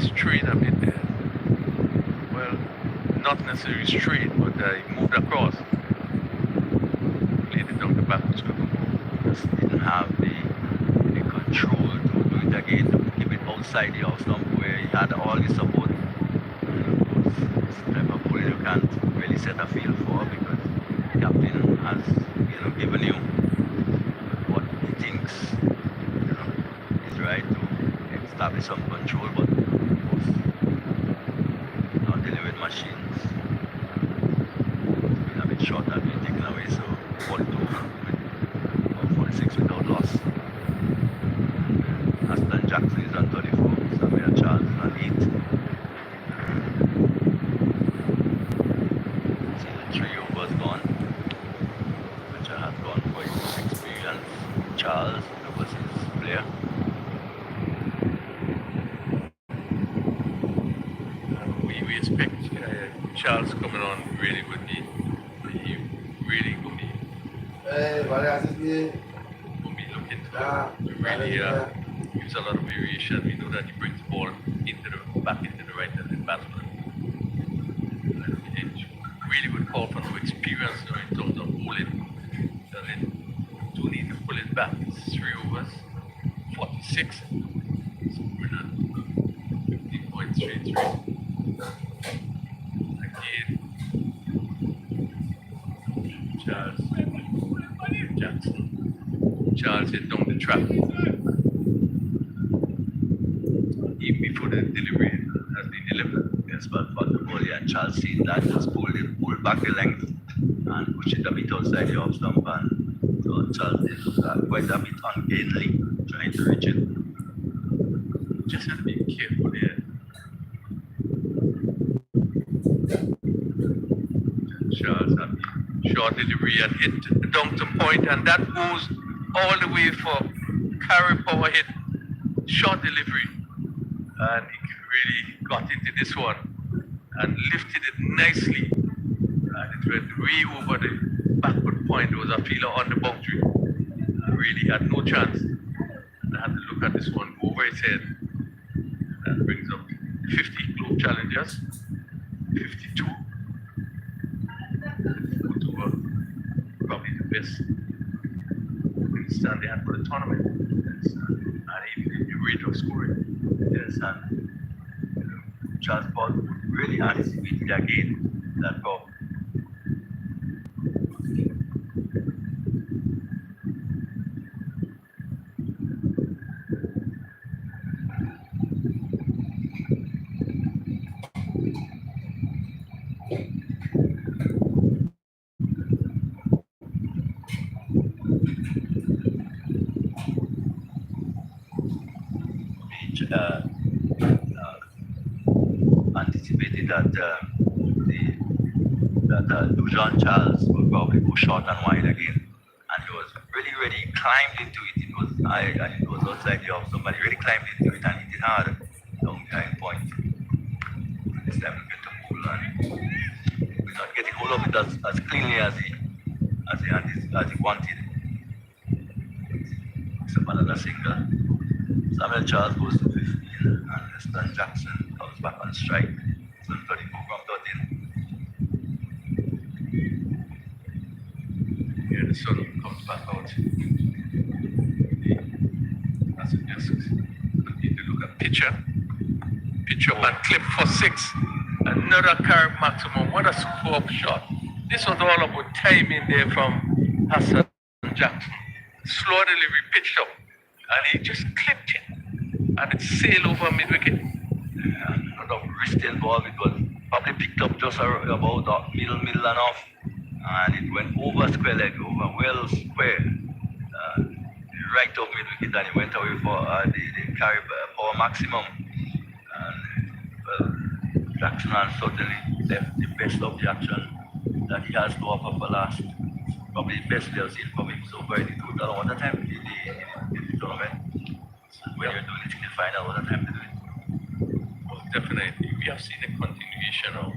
straight a bit there. Well, not necessarily straight, but I moved across. Played it down the back, which could go. Just didn't have the control to do it again, to keep it outside the off stump where he had all the support. It's type of bowling you can't really set a field for because the captain has given you what he thinks is right to establish some control, but of course not dealing with machines. It's been a bit short and been taken away, so 42 or 46 without loss. Aston Jackson is on 34, Samuel Charles is on 8. See the 3 overs gone, which I had gone for his experienced Charles versus player. We expect Charles coming on really would be really going to be looking to really use a lot of variation. We know that he brings the ball back into the right-handed batsman. It really would call for no experience in terms of bowling. So they do need to pull it back. It's 3 overs, 46. So we're at 50.33. Again, Charles hit down the trap. Even before the delivery has been delivered. Yes, but the ball and Charles seen that, just pulled back the length and push it a bit outside the off stump, and so Charles did quite a bit ungainly trying to reach it. Just have to be careful there. Charles had the short delivery and hit down to point, and that goes all the way for carry power hit, short delivery. And he really got into this one and lifted it nicely. And it went way over the backward point. There was a fielder on the boundary. I really had no chance. And I had to look at this one go over his head. That brings up 50 globe challengers. 52. Probably the best stand they had for the tournament. Yes, and even the rate of scoring. Yes, and Charles Paul really anticipated again that goal. Anticipated that Dujon Charles would probably go short and wide again, and he was really climbed into it. It was high and it was outside the off, but he really climbed into it and hit it hard down behind point. This time we get to pull and we're not getting hold of it as cleanly as he wanted. It's another single. Samuel Charles goes to 15 and Aston Jackson comes back on strike. So 34 from 13. Here the sun comes back out. That's it, just need to look at pitcher up and clip for 6. Another carry maximum. What a superb shot. This was all about timing there from Hassan Jackson. Slow delivery, pitched up. And he just clipped it. And it sailed over mid-wicket. Another wrist involved. It was probably picked up just about the middle and off. And it went over square leg, over well square. Right off mid-wicket, and he went away for the carry power maximum. And well, Jackson has certainly left the best of the action that he has to offer for last. Probably the best we have seen from him so far in the total. What a time in the tournament. When you're doing it in the final, what a time to do it. Well, definitely. We have seen a continuation of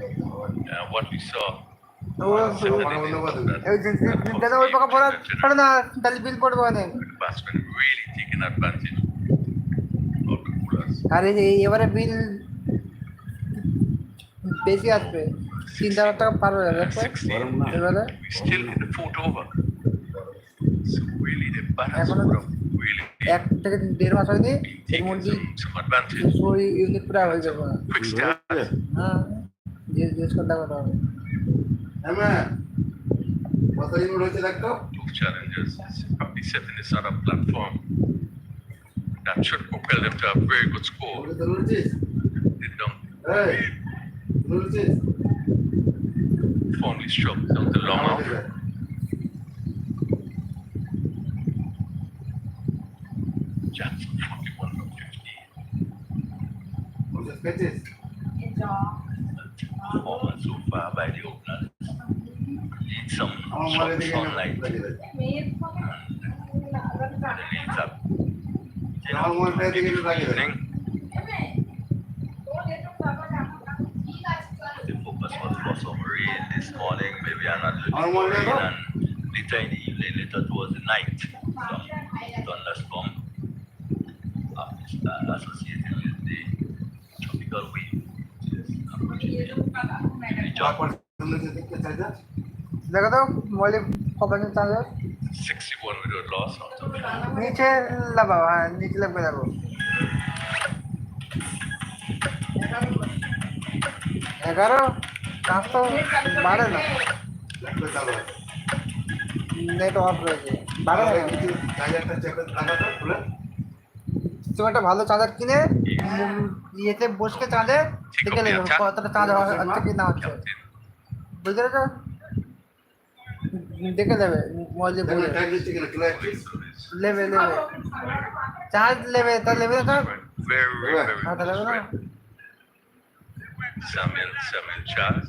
what we saw. The batsmen really taking advantage of the bowlers. বেশি আসবে 3,000 টাকা পার হয়ে যাবে 16. এবারে We still in the foot over. So really the balance এখনো would have really 1 থেকে 1.5 মাস হয়নি এর taken মধ্যে some advantage. 200 ইউনিট প্রায় হয়ে যাবে Quick start. হ্যাঁ জিজ্ঞেস করতে হবে Both challenges is probably setting this on a platform that should propel them to a very good score. They don't formally struck down the long off. Jackson 41 from 50. Performance so far by the openers. Need some strong sunlight. The leads up. Evening. The focus was for some rain this morning, maybe another little more rain, and later in the evening, later towards the night, some thunderstorm associated with the tropical wave, which is approaching the John. দেখো তো মোবাইলে কপাল charger 61 without loss out of it. নিচে লাগাও হ্যাঁ নিচে লাগবে দেখো 11 চার্জ তো বাড়ে না নেট অফ রয়েছে বাড়ে না তুমি একটা ভালো চার্জার কিনে ইয়েতে বসকে চাঁদে দেখে নেবে কতটা চার্জ হচ্ছে কি না হচ্ছে বুঝতে পেরেছো দেখে নেবে মোবাইলে লেবে লেবে চার্জ লেবে তা লেবে না Very, very, হ্যাঁ তা লেবে না Samuel Charles.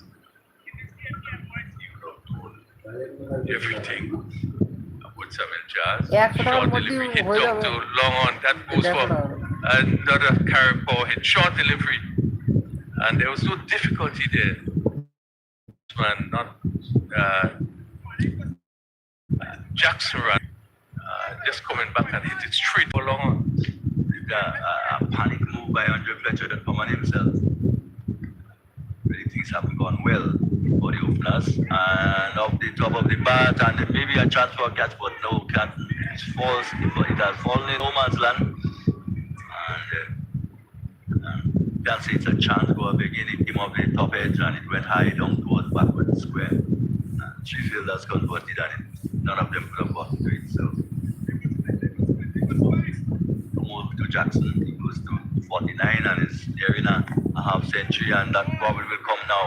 Everything about Samuel Charles. Short delivery hit up to long on. That goes for another carry ball hit. Short delivery. And there was no difficulty there. Man, not Jackson ran. Just coming back and hit it straight for long on. A panic move by Andre Fletcher that come on himself. Really things haven't gone well for the openers. And off the top of the bat, and then maybe a chance for a catch, but no catch. It falls. It has fallen in no man's land. And you can say it's a chance go up again. It came off the top edge and it went high down towards backward square. And three fielders converted and none of them could have gotten to it. So move to Jackson. He goes to 49 and is there in a half century, and that probably will come now.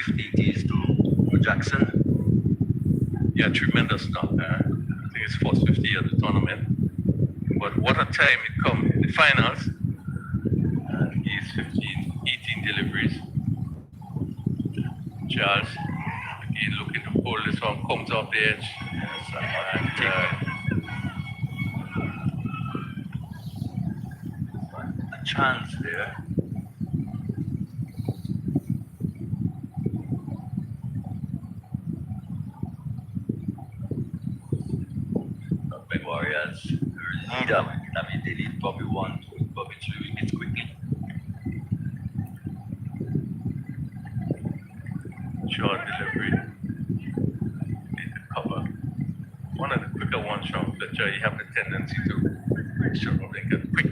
50 keys to Jackson. Yeah, tremendous knock. I think it's first 50 at the tournament. But what a time it come in the finals. He's 18 deliveries. Charles again looking to pull this one, comes off the edge. A chance there. Big Warriors need up. I mean, they need probably 1, 2, probably 3 wickets quickly. Short delivery. Need to cover. One of the quicker ones from Fletcher, you have the tendency to make sure they get quick.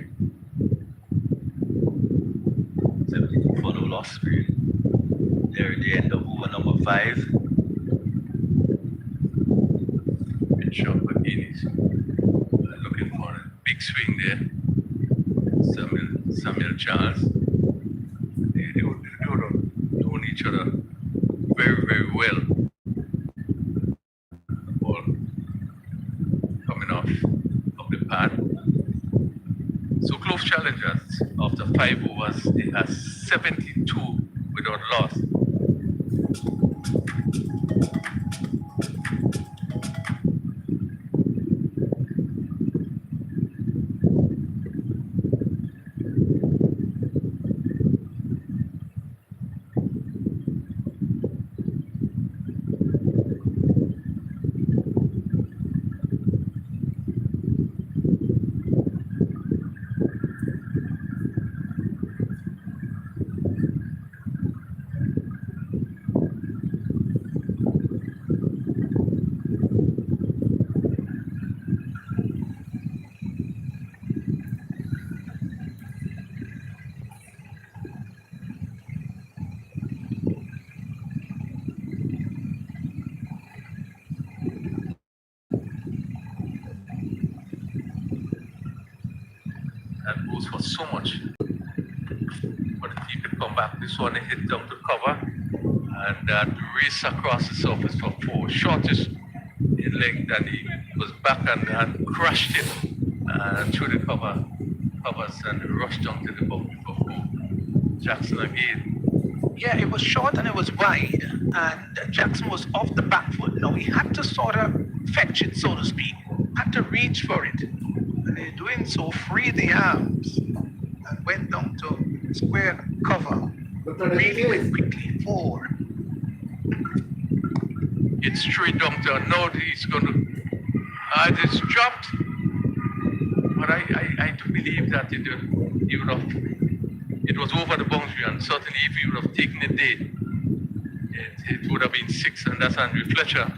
72 for no loss period. There at the end of over number 5. Good shot again. He's looking for a big swing there. Samuel Charles. They would know each other very, very well. The ball coming off of the pad. So close challengers after 5 overs, they have 72 without loss. goes for so much. But the team could come back. This one hit down to cover, and that race across the surface for 4, shortest in length, and he was back and crushed it through the covers and rushed down to the boundary for 4. Jackson again. Yeah, it was short and it was wide, and Jackson was off the back foot. Now he had to sort of fetch it, so to speak, had to reach for it. And in doing so, freed the arms and went down to square cover. Really went quickly forward. It's straight down to now he's going to. It's dropped. But I do believe that he would have. It was over the boundary, and certainly if he would have taken it there, it would have been 6, and that's Andrew Fletcher.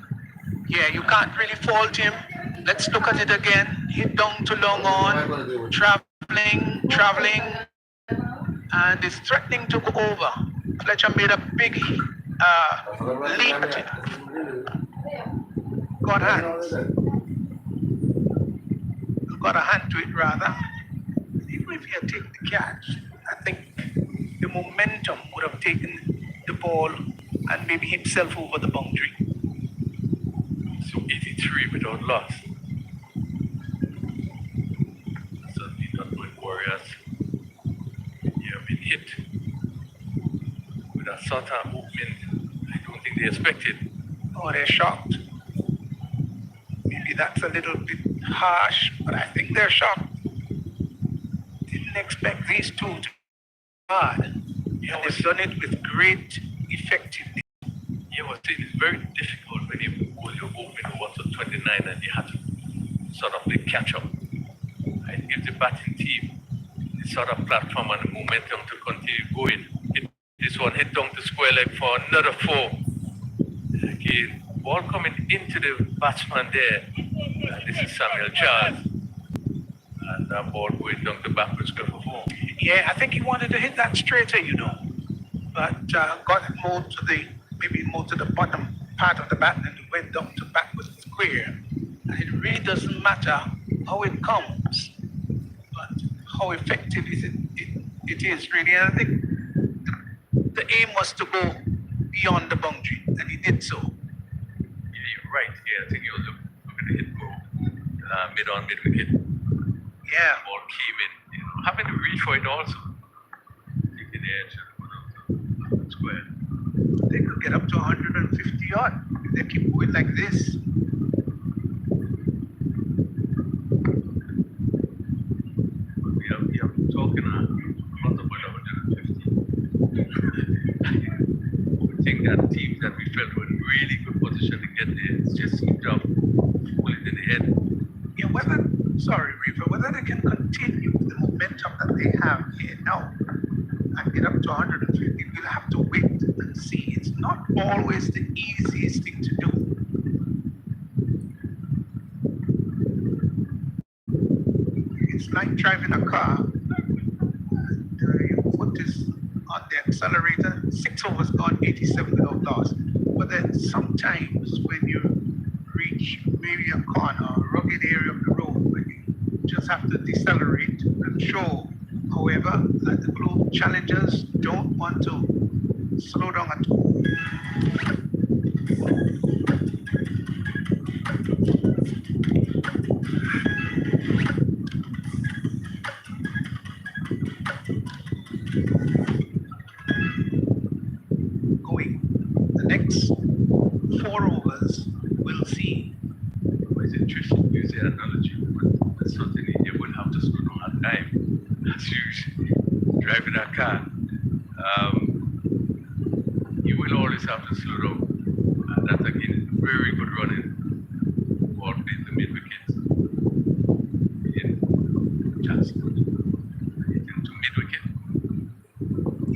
Yeah, you can't really fault him. Let's look at it again. Hit down to long on, traveling, and is threatening to go over. Fletcher made a big leap at it. Got a hand to it rather. Even if he had taken the catch, I think the momentum would have taken the ball and maybe himself over the boundary. So 83 without loss. Certainly not good Warriors. You have been hit with a sort of movement I don't think they expected. Oh, they're shocked. Maybe that's a little bit harsh, but I think they're shocked. Didn't expect these two to be hard. Yeah, they've done it with great effectiveness. Yeah, I was saying it's very difficult when you hold your open over to 29 and you have to sort of play catch up. It gives the batting team the sort of platform and the momentum to continue going. This one hit down to square leg for another 4. Again, ball coming into the batsman there. This is Samuel Charles. And that ball going down the backward square for 4. Yeah, I think he wanted to hit that straighter, but got it more to the bottom part of the bat and went down to backward square. And it really doesn't matter how it comes, but how effective it is really. And I think the aim was to go beyond the boundary, and he did so. Yeah, you're right. Yeah, I think he was looking to hit go mid wicket. Yeah. The ball came in, having to reach for it also. Taking the edge and put up square. They could get up to 150 odd if they keep going like this. But we are talking a lot about 150. We think that teams that we felt were in really good position to get there, it's just seemed to have pulled it in the head. Yeah, whether they can continue the momentum that they have here now and get up to 150, we'll have to wait and see. It's not always the easiest thing to do. It's like driving a car and your foot is on the accelerator, 6 overs gone, 87 without loss. But then sometimes when you reach maybe a corner or a rugged area of the road, when you just have to decelerate and show, however, that the Globe challengers don't want to slow down at all. Going the next 4 overs, we'll see. It's interesting to use the analogy, but certainly you will have to slow down at time. As you driving a car, you will always have to slow down. And that's again very good running. Ball plays the mid wickets. Chance to mid wicket.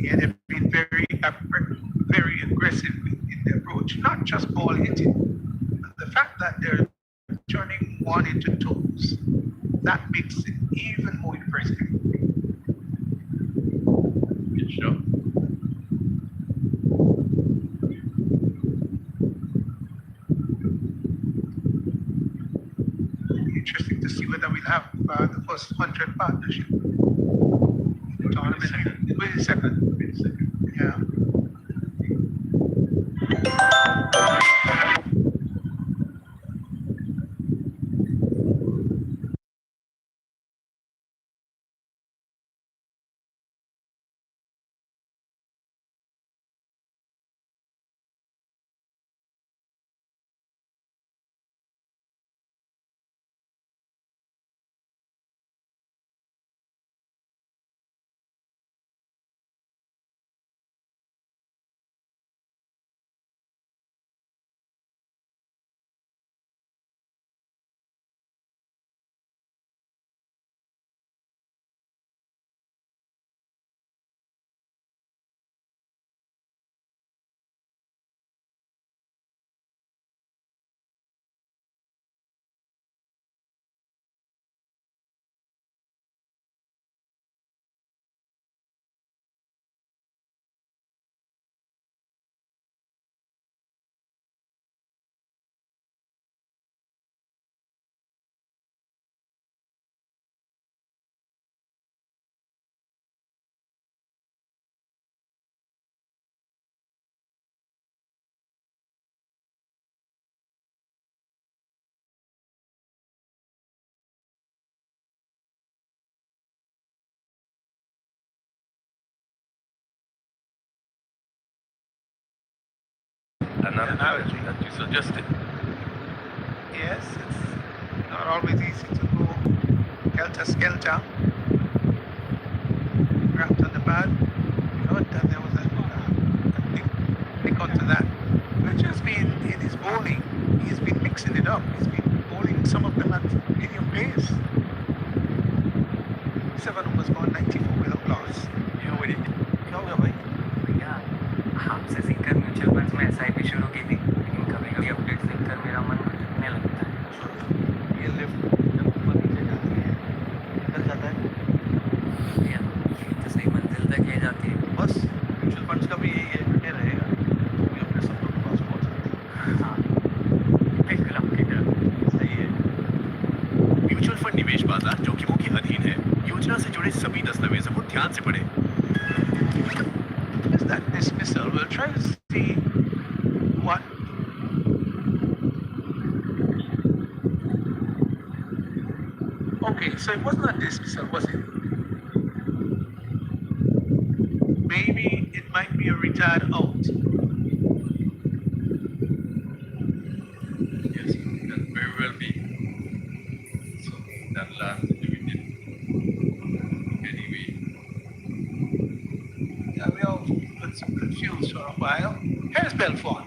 Yeah, they've been very aggressive in their approach, not just ball hitting. The fact that they're turning 1 into 2s, that makes it even more impressive. Good shot. Interesting to see whether we'll have the first 100 partnership. Tournament. Wait a second. Yeah. Another analogy that you suggested. Yes, it's not always easy to go helter-skelter. Wrapped on the pad. You know, that there was a big pick onto that. Which has been in his bowling. He's been mixing it up. He's been bowling some of them at medium pace. 7 overs gone, 94 without loss. You with it. क्या हो गया भाई? भैया आपसे सीखकर mutual funds में SIP शुरू की थी, लेकिन कभी कभी अपडेट देखकर मेरा मन भटकने लगता है। ये लिफ्ट जब ऊपर नीचे जाती है निकल जाता है भैया ये तो सही मंजिल तक ले जाती है। बस म्यूचुअल फंड्स का भी यही है डटे रहेगा तो भी अपने सपनों के पास पहुंच सकते हैं। हाँ बिल्कुल आपकी तरह सही है। म्यूचुअल फंड निवेश बाजार जोखिमों के अधीन है। योजना से जुड़े सभी दस्तावेजों को ध्यान से पढ़ें। Is that dismissal? We'll try to see what. Okay, so it wasn't a dismissal, was it? Maybe it might be a retired out. Yes, that very well be. So that last we did. Anyway, Yeah, we all got some confused for a while. Here's Belfort.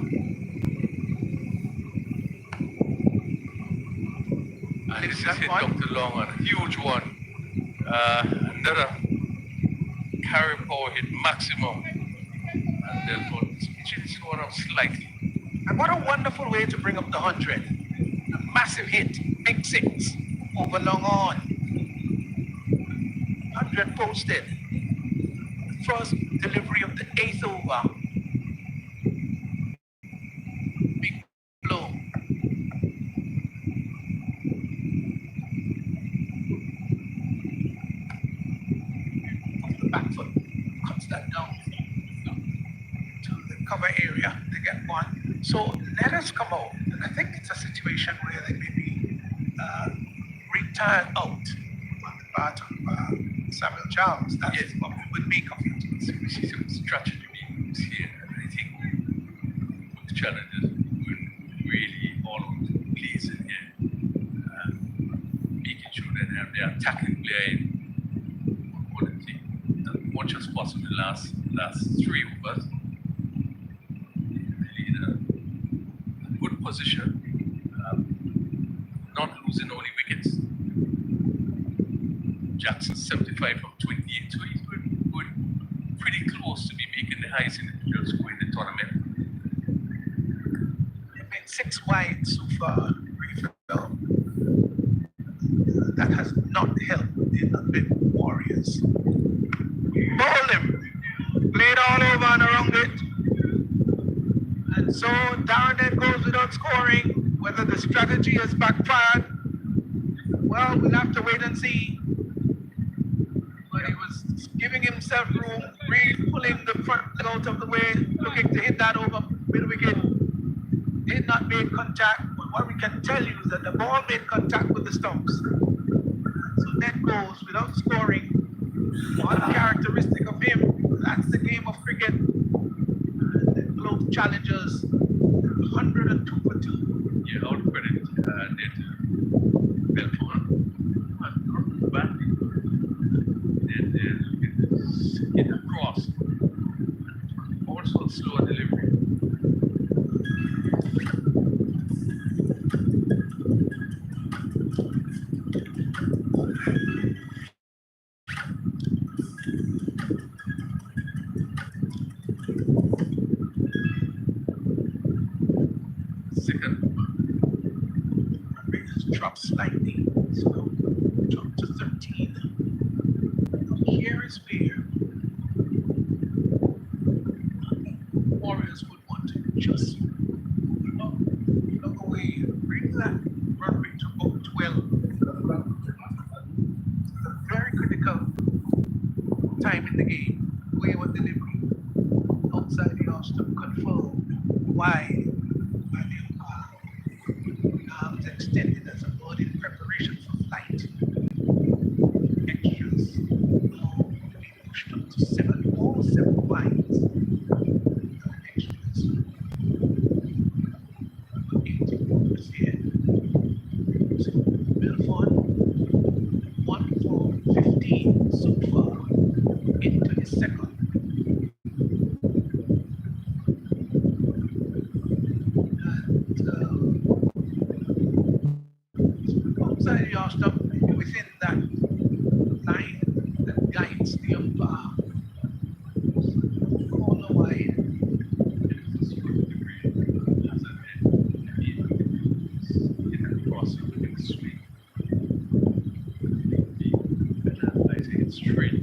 and this is That hit one? Dr. Long on a huge one. Another carry power hit maximum. And therefore, it's going up slightly. And what a wonderful way to bring up the 100. A massive hit, big six, over long on. 100 posted. First delivery of the 8th over. Big blow. Off the back foot, cuts that down to the cover area to get one. So let us come out. And I think it's a situation where they may be retired out on the part of Samuel Charles. That's Yes. what we would make of it. We see some strategy being used here. And I think both challenges were really all over the place in here. Making sure that they have their attacking player in quality as much as possible the last 3 overs. Really in a good position, not losing only wickets. Jackson 75 from 28, so he's going pretty close to be making the highest individual score in the tournament. They've been 6 wide so far, refill. That has not helped in the big Warriors. Bowled him. Played all over and around it. And so Darren then goes without scoring. Whether the strategy has backfired, Well, we'll have to wait and see. But he was giving himself room, really pulling the front leg out of the way, looking to hit that over mid wicket. Did not make contact, but what we can tell you is that the ball made contact with the stumps. So net goes without scoring. Uncharacteristic of him. That's the game of cricket. And the Globe challengers 102 for 2. Yeah, all credit did well badly. Hit across. Also slow delivery. Second. Rate has dropped slightly. So dropped to 13. Here is where Warriors would want to just look away, bring that run rate to about 12. It's a very critical time in the game. Wayward delivery outside the off stump confirmed wide by the umpire. Arms extended as a board in preparation for flight. Extras now being pushed up to 7, all 7 lines. Extras. 8 overs here. So Belfort 1 for 15 so far into the second. And outside the off stump, within that line that guides the umpire. Corner wide. Hit across with a sweep. I say it's straight.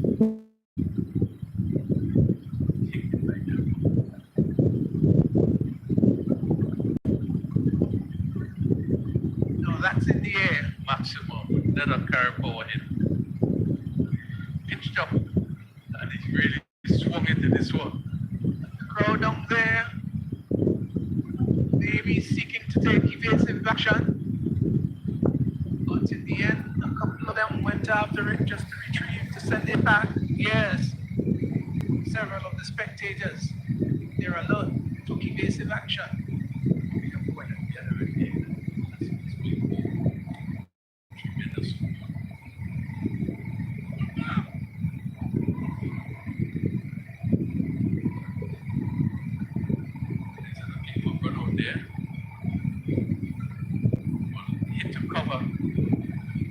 Kick it like that. No, that's in the air. Maximum. That a carry power hit. Pitched up. And he really swung into this one. The crowd down there, maybe seeking to take evasive action. But in the end, a couple of them went after it just to retrieve, to send it back. Yes, several of the spectators, their alert, took evasive action. Tremendous. There's a game of run out there. Hit to cover.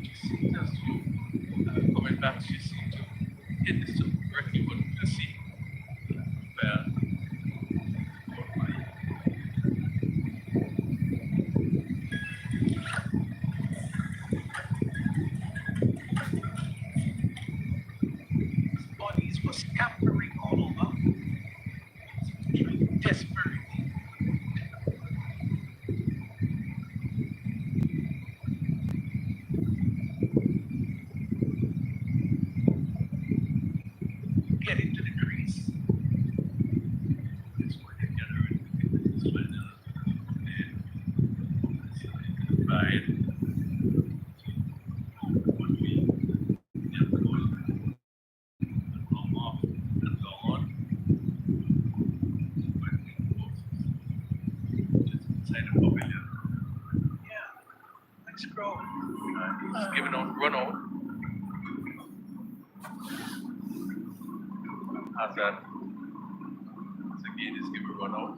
She seemed as though coming back, she seemed to hit this directly but to see. Well, Bodies were scampering all over, trying desperately. Get into the crease. that's why they get her in this line. Right. Would be yeah, going long off and go on. Just inside the pavilion. Yeah, nice crowd. He's giving out run out. As that again is giving run out.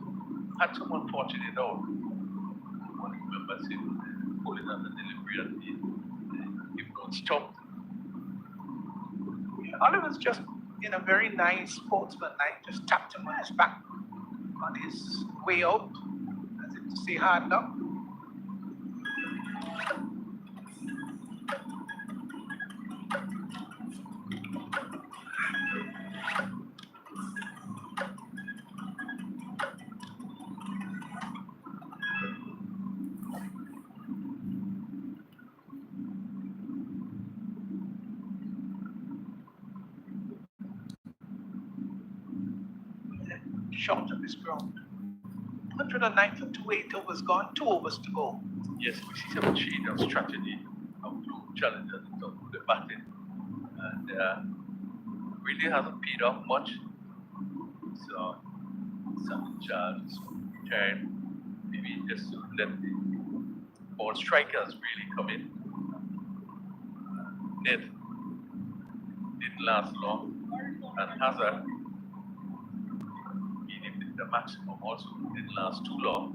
Had someone fortunate out. One remembers him pulling on the delivery and he giving out stopped. Oliver's just in a very nice sportsmanlike, just tapped him on his back on his way out, as if to say hard luck. short of his ground. 109 for 2-8 overs gone, 2 overs to go. Yes, we see some change of strategy of two challengers in terms of the batting. And really hasn't paid off much. So, some charges return. Maybe just to let the ball strikers really come in. Ned didn't last long. And Hazard, meaning the maximum, also didn't last too long.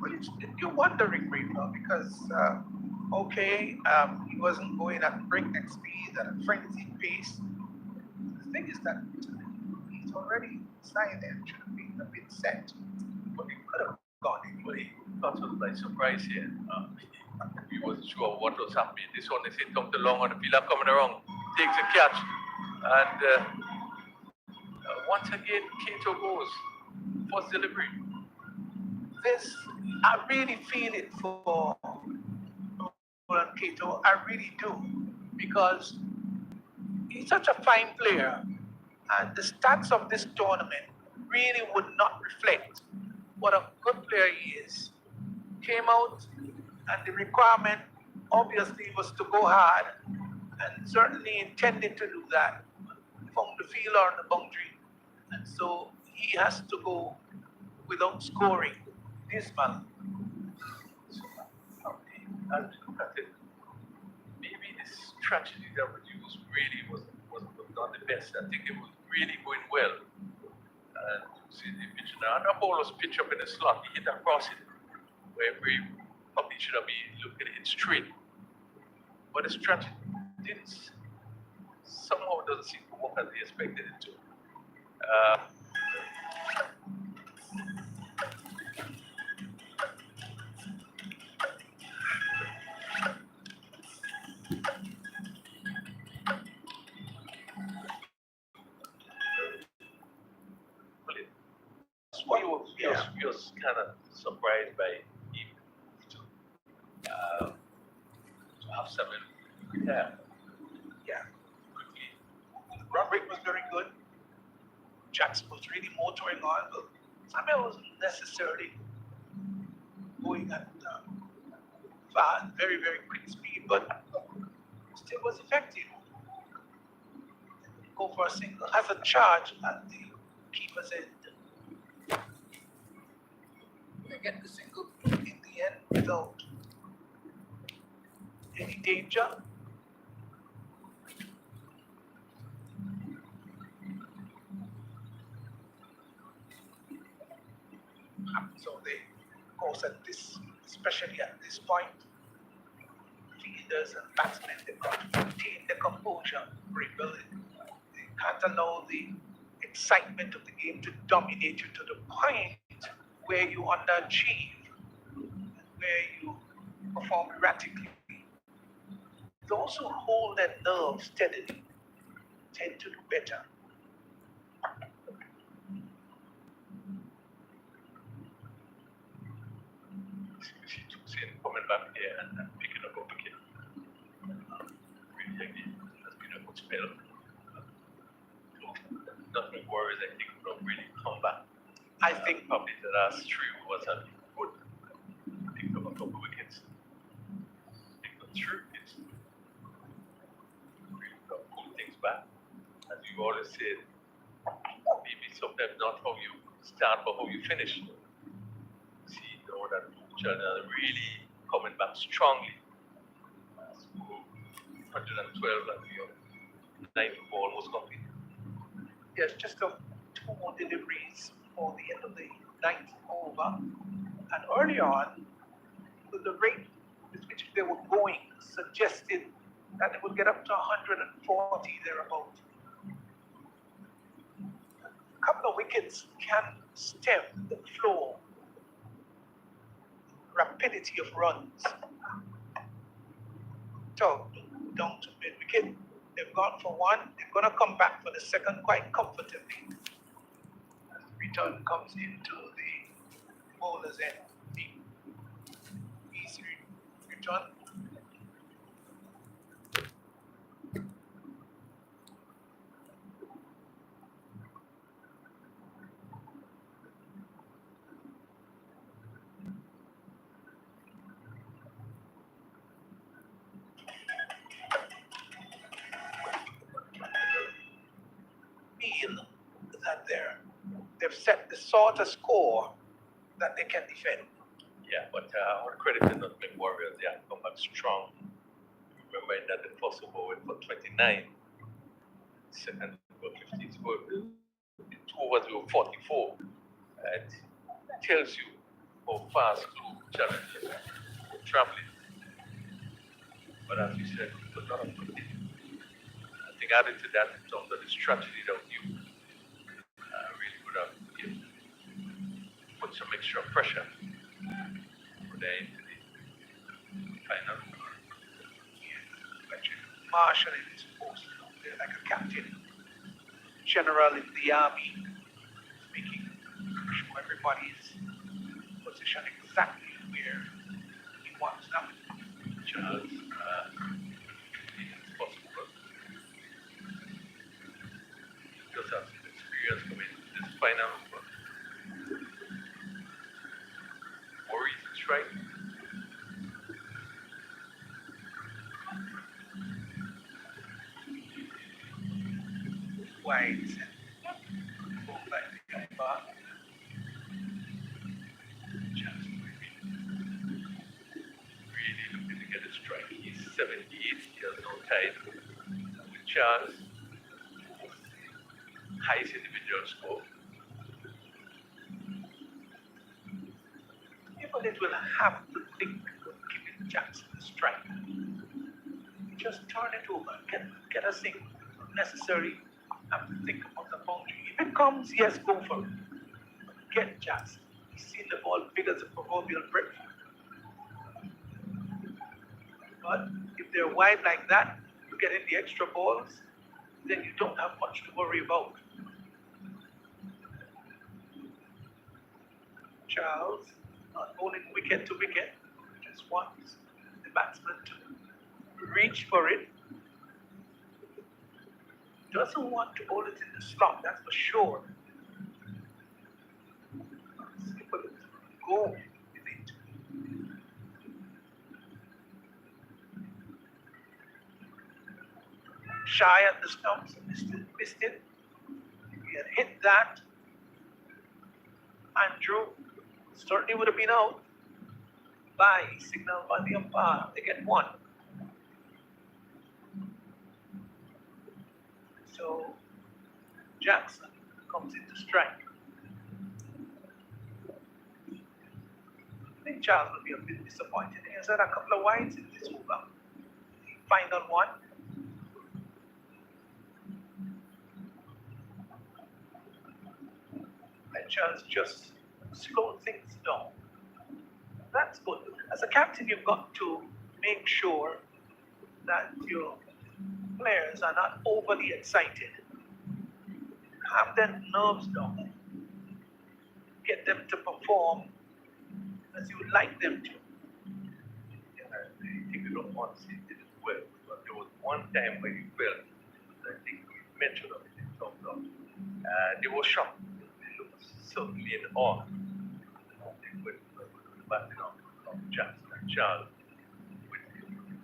Well, you're wondering, Rafa, because, he wasn't going at breakneck speed at a frenzied pace. The thing is that he's already signed and should have been set. But he could have gone anyway. Caught us by surprise here. We wasn't sure what was happening. This one, they said, comes along on the fielder coming around, takes a catch. And once again, Kato goes. First delivery. I really feel it for Roland Cato. I really do. Because he's such a fine player. And the stats of this tournament really would not reflect what a good player he is. Came out, and the requirement obviously was to go hard, and certainly intended to do that from the field or on the boundary. And so he has to go without scoring dismal. And look at it. Maybe this strategy that was used really was not the best. I think it was really going well. And you see the pitch now. And the ball was pitched up in the slot. He hit across it. Where we probably should have been looking at it straight. But the strategy somehow doesn't seem to work as they expected it to. You was kind of surprised by him to have something there. Yeah. Quickly. The run rate was very good. Jackson was really motoring on, but Samuel wasn't necessarily going at fast, very, very quick speed, but still was effective. Go for a single, has a charge at the keeper's end. They get the single in the end without any danger. So they, of course, especially at this point, fielders and batsmen, they've got to maintain the composure, rebuild it. They can't allow the excitement of the game to dominate you to the point where you underachieve, where you perform erratically. Those who hold their nerves steadily tend to do better. Coming back here and picking up a wicket. Really again, has been a good spell. Nothing worries I think will really come back. I think probably the last 3 was a good. Picked up a couple wickets. Picked up 3 wickets. Really pull things back. As you always said, maybe sometimes not how you start but how you finish. See, you know that China really coming back strongly. 112 and your 9th ball was complete. Yes, just 2 more deliveries for the end of the 9th over. And early on, the rate with which they were going suggested that they would get up to 140 thereabouts. A couple of wickets can stem the flow, rapidity of runs. So, down to mid wicket, they've gone for 1. They're going to come back for the second quite comfortably. As the return comes into the bowler's end. Easy return. set the sort of score that they can defend. Yeah, but I want to credit the Nutmeg Warriors. They have come back strong. Remember that the first over went for 29, second over 50 score. The two overs were 44. It tells you how fast club challenges are traveling. But as you said, it was not a good game. I think added to that in terms of the strategy that you really would have given, put some extra pressure for the into the final. But Marshall is supposed to play like a captain, general in the army, making sure everybody's position exactly where he wants them. Charles, it's possible. He does have some experience coming into this final. Worries is right. White, both like the guy back. Charles really looking to get a strike. He's 78, he has no time. With Charles, highest individual score. People will have to think of giving Jackson a strike. Just turn it over, get a single. Unnecessary, have to think about the boundary. If it comes, yes, go for it. But get Jackson. He's seen the ball big as a proverbial brick. But if they're wide like that, you get in the extra balls, then you don't have much to worry about. Charles, not bowling wicket to wicket, just wants the batsman to reach for it. Doesn't want to hold it in the slot, that's for sure. Simple as go with it. Shy at the stumps, missed it. If he had hit that, Andrew certainly would have been out. By signal by the umpire, they get one. So Jackson comes into strike. I think Charles will be a bit disappointed. He has had a couple of wides in this over. Final one. And Charles just slowed things down. That's good. As a captain, you've got to make sure that your players are not overly excited. Calm their nerves down. Get them to perform as you would like them to. Yeah, I think we don't want to see it as well. But there was one time where he felt, I think we mentioned of it in terms of, they were shocked. They looked so clean on. They went batting on Jackson and Charles with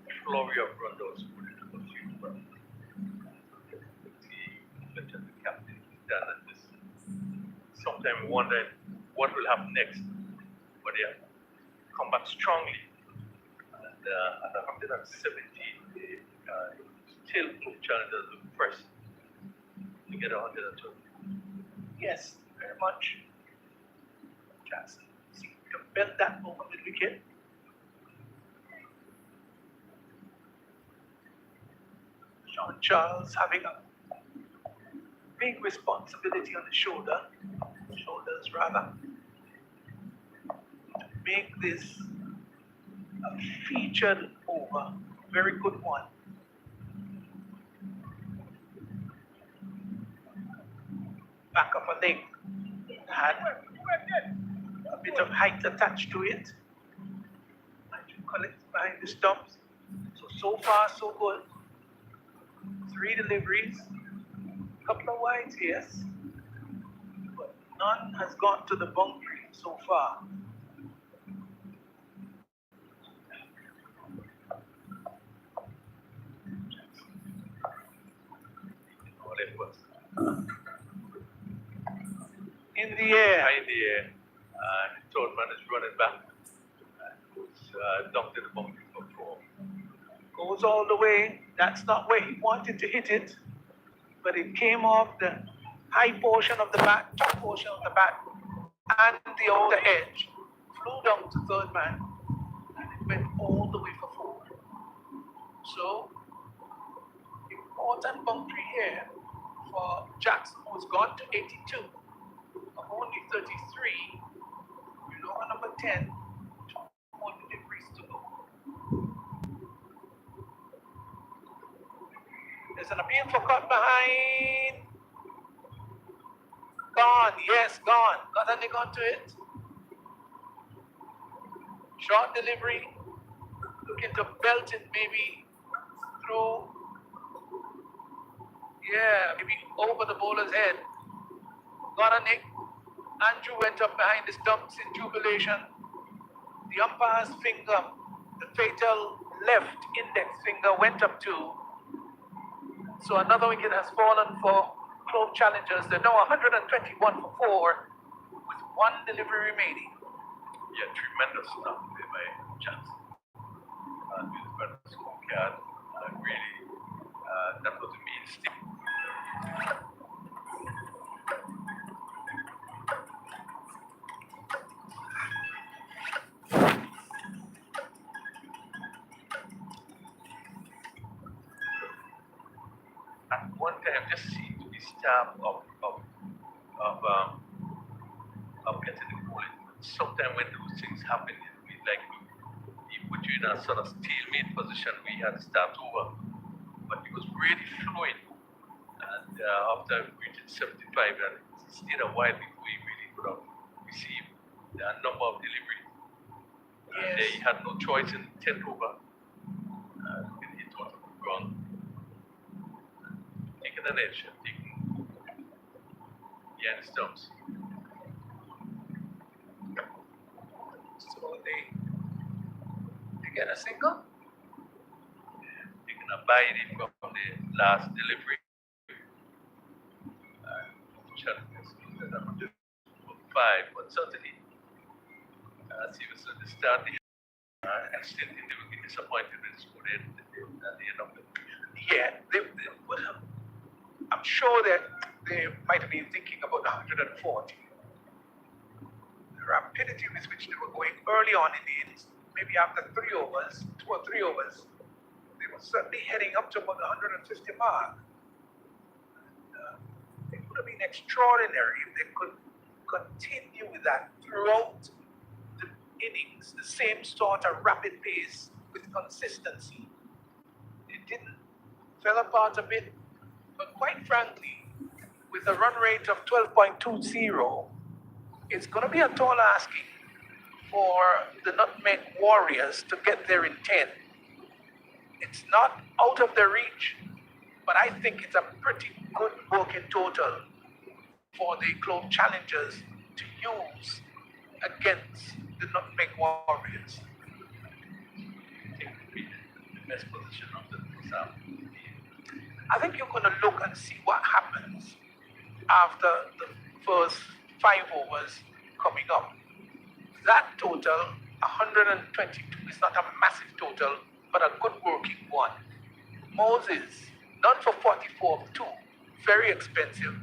a flurry of run-outs put into the field. But the captain is done at this. Sometimes we wonder what will happen next. But they have come back strongly. And at 117, they still put challengers with first to get 120. Yes, very much. Jackson seemed to bend that over the wicket. Sean Charles having a big responsibility on his shoulders rather, to make this a featured over, very good one. Back of a leg had a bit of height attached to it. And you collect behind the stumps. So far, so good. 3 deliveries, couple of wides, yes. But none has gone to the boundary so far. In the air. High in the air. And the third man is running back. And goes dumped in the boundary for 4. Goes all the way. That's not where he wanted to hit it. But it came off the high portion of the bat, top portion of the bat, and the outer edge. Flew down to third man. And it went all the way for 4. So, important boundary here for Jackson, who's gone to 82 of only 33. Below number 10, 2 more deliveries to go. There's an appeal for cut behind. Gone, yes, gone. Got a leg onto it. Short delivery. Looking to belt it maybe through. Yeah, maybe over the bowler's head. Got a nick. Andrew went up behind the stumps in jubilation. The umpire's finger, the fatal left index finger, went up too. So another wicket has fallen for Clove Challengers. They're now 121 for 4 with 1 delivery remaining. Yeah, tremendous stuff there by Johnson. And with the scorecard, really, that was a mean stick. At one time, just seemed to be stabbed of getting the ball. Sometimes when those things happen, we like he put you in a sort of stalemate position. We had to start over, but it was really flowing. And after reaching 75, and it stayed a while before he really could have received a number of deliveries. And he had no choice in 10th over. He thought it would run. Taking an edge and taking the stumps. So they get a single. Taking a bite from the last delivery. Challenges that are 5, but certainly, as he was at the start, and still they will be disappointed with the score at the end of it. Yeah, they would have. I'm sure that they might have been thinking about 140. The rapidity with which they were going early on in the innings, maybe after 3 overs, 2 or 3 overs, they were certainly heading up to about the 150 mark. It would have been extraordinary if they could continue with that throughout the innings, the same sort of rapid pace with consistency. It didn't, fell apart a bit, but quite frankly, with a run rate of 12.20, it's going to be a tall asking for the Nutmeg Warriors to get there in 10. It's not out of their reach, but I think it's a pretty good working total for the Clove Challengers to use against the Nutmeg Warriors. I think it would be the best position of the first half. I think you're going to look and see what happens after the first 5 overs coming up. That total, 122, is not a massive total, but a good working one. Moses, done for 44 of 2, very expensive.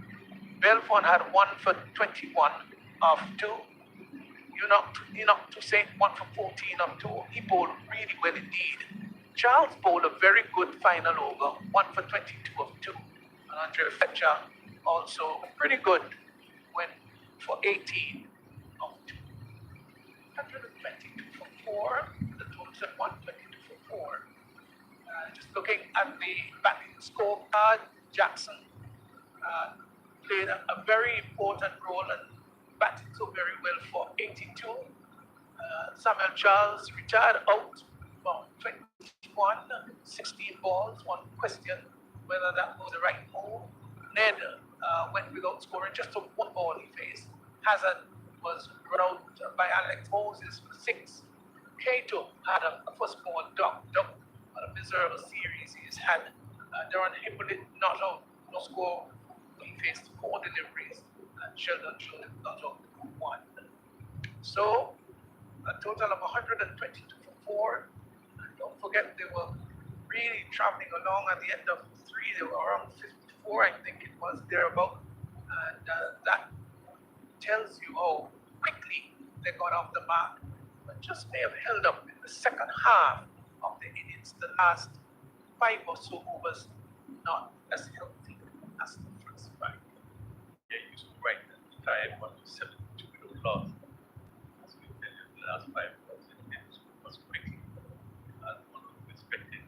Belfont had 1 for 21 of 2. Enoch to say 1 for 14 of 2. He bowled really well indeed. Charles bowled a very good final over, 1 for 22 of 2. And Andre Fletcher also pretty good, went for 18 of 2. 122 for 4. The total is at 122 for 4. Just looking at the batting scorecard, Jackson played a very important role and batted so very well for 82. Samuel Charles retired out from 21, 16 balls, 1 question whether that was the right move. Ned went without scoring, just took 1 ball he faced. Hazard was run out by Alex Moses for 6. Cato had a first ball duck, a miserable series he's had. Darren Hippolyte not out, no score. He faced 4 deliveries. and Sheldon Jones got out 1. So a total of 122 for 4. And don't forget they were really traveling along. At the end of 3, they were around 54, I think it was thereabout. And that tells you how quickly they got off the mark, but just may have held up in the second half of the innings. The last 5 or so overs, not as healthy as the first 5. Yeah, you're so right. The time was 72 with no loss. As we tell you, the last 5 was quickly and unexpected.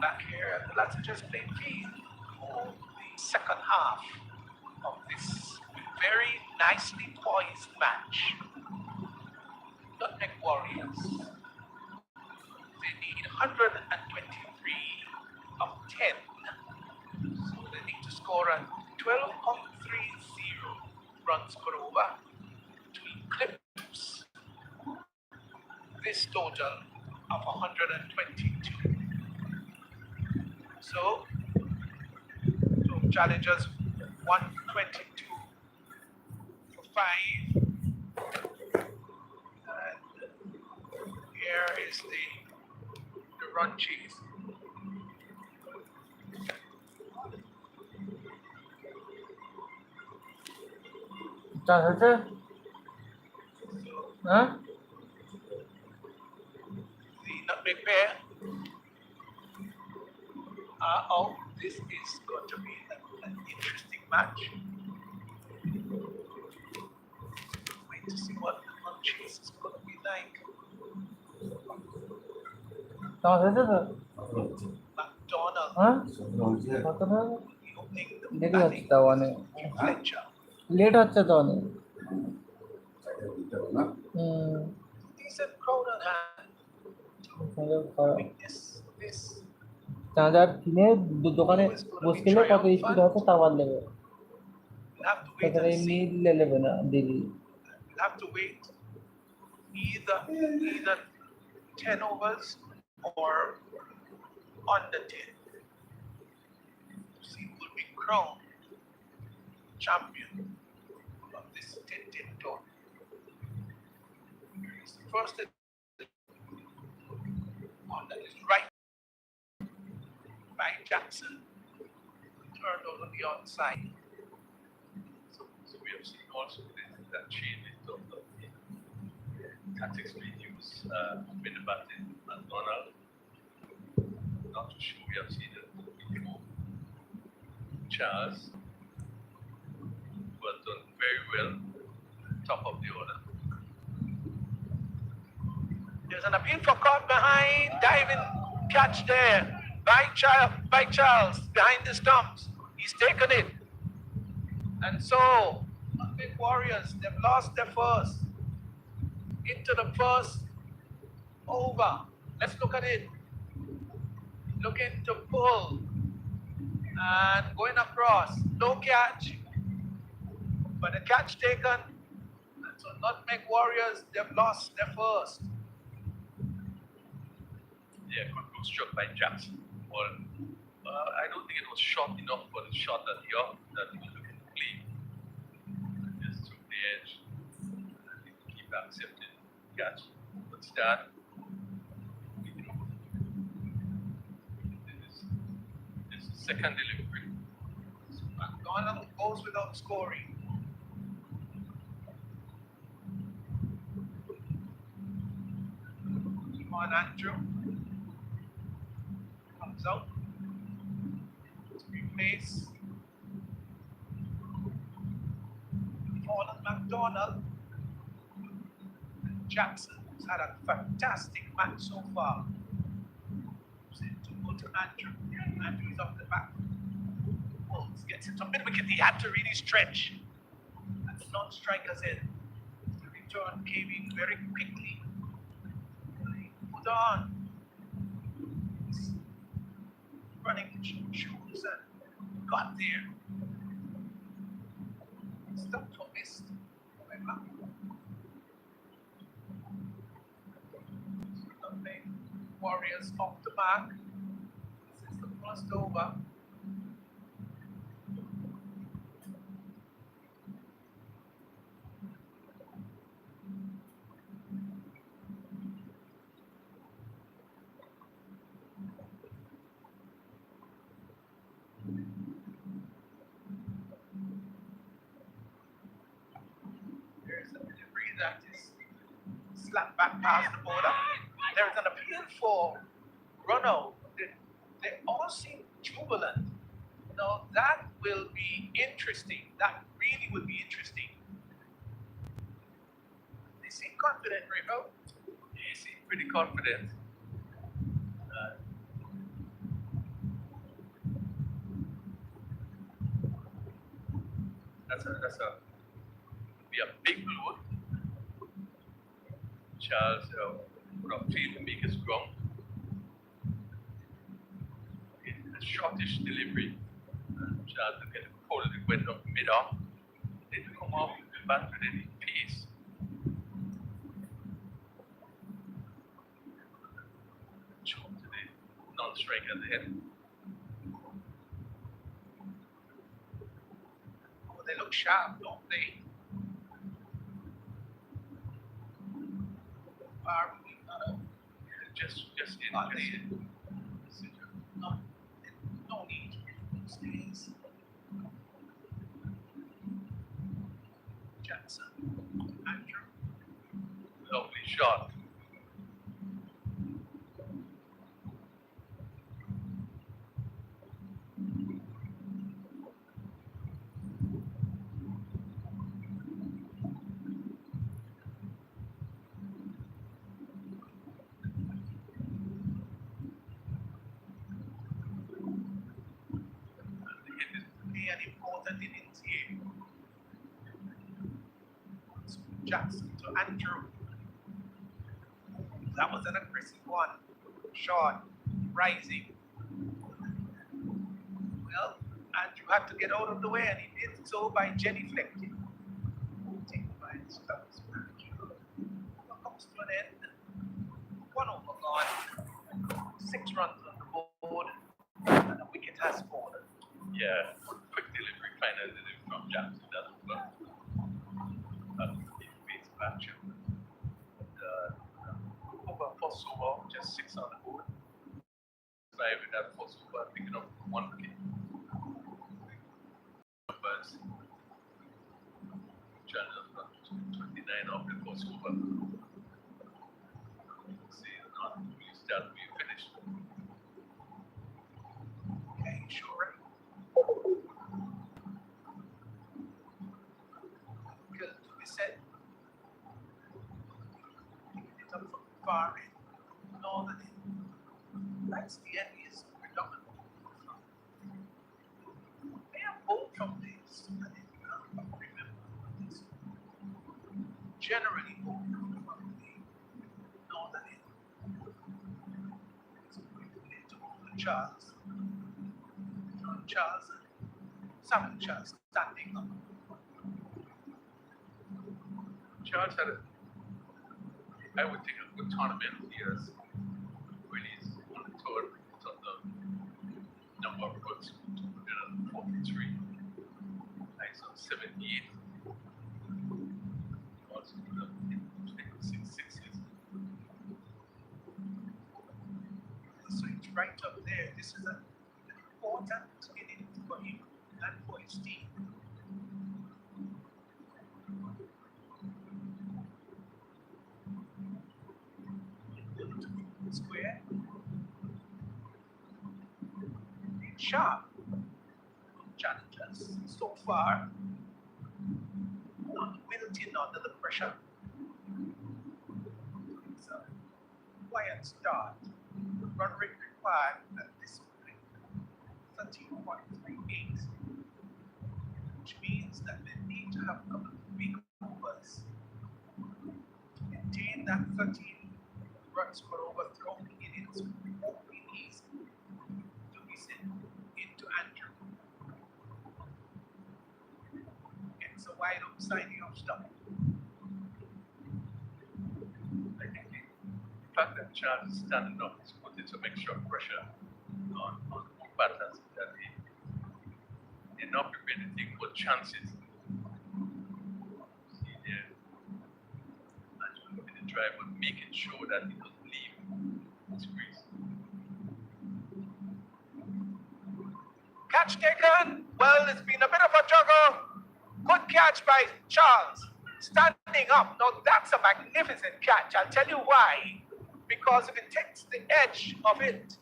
back here. The lads are just playing field for the second half of this very nicely poised match. Nutmeg Warriors. They need 123 of 10. So they need to score a 12.30 runs per over to eclipse this total of 122. So, challengers 122 for 5. And here is the run chase. চাষ হচ্ছে হ্যাঁ The nutmeg pair are out. This is going to be an interesting match. Wait to see what the run chase is going to be like. চাষ হচ্ছে তো McDonald হ্যাঁ will be opening the দেরি হচ্ছে batting তো অনেক in Fletcher. Late হচ্ছে তো অনেক Decent crowd on hand. This চাঁদার কিনে দোকানে বসে গেলে কত স্পিড হচ্ছে তা বাদ দেবে we'll have to wait তাছাড়া and এমনি see. নেবে না দিদি We'll have to wait either 10 overs or under 10 to see who will be crowned champion of this 10-10 tournament. Here's the first one that is right by Jackson, turned over the outside. So we have seen also that change in terms of the tactics we use with the batting and Donald. Not too sure we have seen it before. Charles, who has done very well, top of the order. There's an appeal for caught behind, diving catch there by Charles behind the stumps. He's taken it. And so, Big Warriors, they've lost their first. Into the first over. Let's look at it. Looking to pull. And going across. No catch. But the catch taken. And so Nutmeg Warriors, they've lost their first. Yeah, good struck by Jackson. Well, I don't think it was short enough for the shot that he was looking to play. Just took the edge. And he keep accepting catch. But start. This is second delivery. McDonald goes without scoring. Come on, Andrew. Comes out. Replace. Fallen McDonald. And Jackson, who's had a fantastic match so far. Sent to go to Andrew. Andrew is off the back. Wolves gets into mid wicket. He had to really stretch. And the non-strikers in. The return came in very quickly. Put on. Running shoes and got there. Stumped or missed. However. Nutmeg Warriors off the mark. This is the first over. There's a delivery that is slapped back past the border. There is an appeal for run out. They all seem jubilant. Now that will be interesting. That really will be interesting. They seem confident, Rico. He seemed pretty confident. That's be a big load. Charles put up field to make his ground. A shortish delivery. Charles look at the pole, it went up mid-off. They didn't come off the bat with any pace. Short to the non-strike at the head. Oh, they look sharp, don't they? Just in Are just they? in. No need these days. Jackson, Andrew. Lovely shot. Be an important innings here. So Jackson to Andrew. That was an aggressive one. Short, rising. Well, Andrew had to get out of the way, and he did so by genuflecting. Taken by the stumps. Andrew comes to an end. 1 over gone. 6 runs on the board, and a wicket has fallen. Yeah, quick delivery, final delivery from Jackson. That's what pace of action. Over first over, just 6 on the board. Driving that first over, picking up 1 wicket. Numbers. Channel 29 off the first over. See, not really start, we finished. Okay, sure. Good to be said. Picking it up from far end, northern end. That's the enemy's predominant. They are both from this, and if you have to remember this, generally both from the northern end. So we need to over Charles. John Charles and Samuel Charles standing up. Charles had I would think a good tournament. He has released on the tour on the number of runs, 243. Nice on 78. Also, 6 sixes. So it's right up there. This is an important inning for him and for his team. Square. Sharp. Challengers so far. Not wilting under the pressure. It's a quiet start. The run rate required at this point, 13.38, which means that they need to have a couple of big overs to maintain that 13 runs per over thrown innings. Won't be easy to be sent into Andrew. It's a wide up signing of stuff. I think the fact that Charles is standing up is putting some extra pressure on both batters that they're not prepared to take good chances. See there, Andrew looking to drive, but making sure that he doesn't leave his crease. Catch taken. Well, it's been a bit of a juggle. Good catch by Charles. Standing up. Now, that's a magnificent catch. I'll tell you why. Because if it takes the edge of it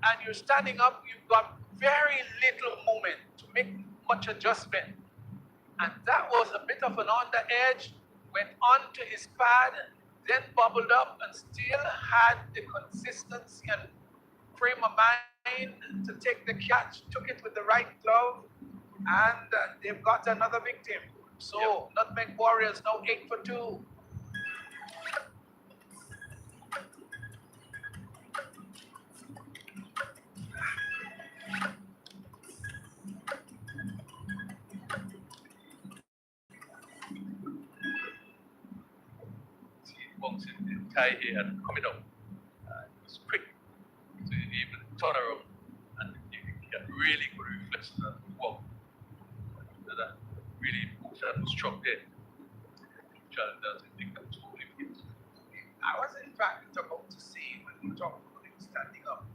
and you're standing up, you've got very little moment to make much adjustment. And that was a bit of an on the edge, went on to his pad, then bubbled up and still had the consistency and frame of mind to take the catch, took it with the right glove, And they've got another victim. So Nutmeg Warriors now 8 for 2. Once in Thai here and coming up. It was quick to even turn around and he had really good reflex and walk. That really moves and struck there. Child doesn't think that totally fits. I was in fact about to say when we talk about him standing up,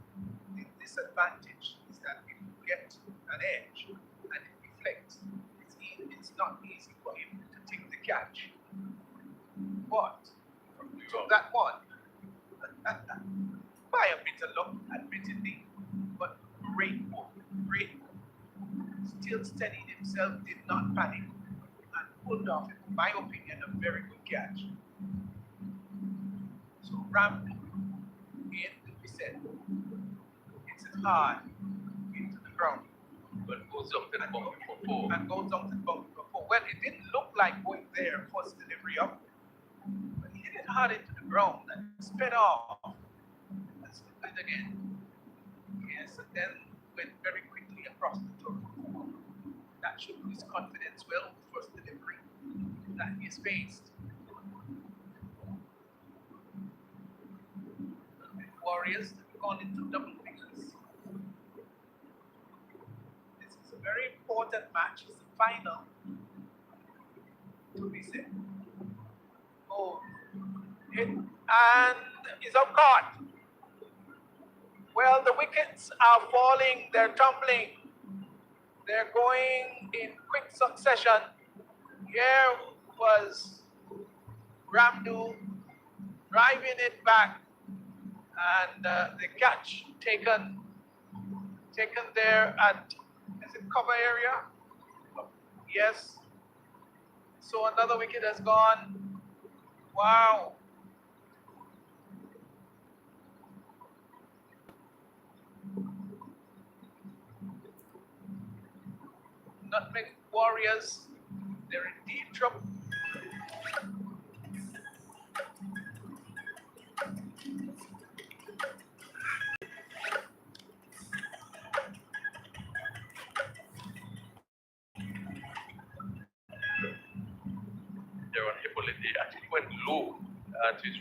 the disadvantage is that if you get an edge and it deflects, it's not easy for him to take the catch. But from that one, by a bit of luck, admittedly, but great move, great move. Still steadied himself, did not panic, and pulled off, in my opinion, a very good catch. So Ram in, we said, it's hard into the ground. But goes up to the bump for 4. And goes up to the bump for 4. Well, it didn't look like going there first delivery up. But he hit it hard into the ground and sped off. And sped it again. Yes, and then went very quickly across the turf. That showed his confidence well with first delivery that he has faced. Warriors have gone into double figures. This is a very important match. It's the final to be said. Oh, hit and is up caught. Well, the wickets are falling, they're tumbling, they're going in quick succession. Here was Ramdu driving it back, and the catch taken there at, is it cover area? Yes. So another wicket has gone. Wow. Nutmeg Warriors, they're in deep trouble. They're on Hippolyte. They actually went low to his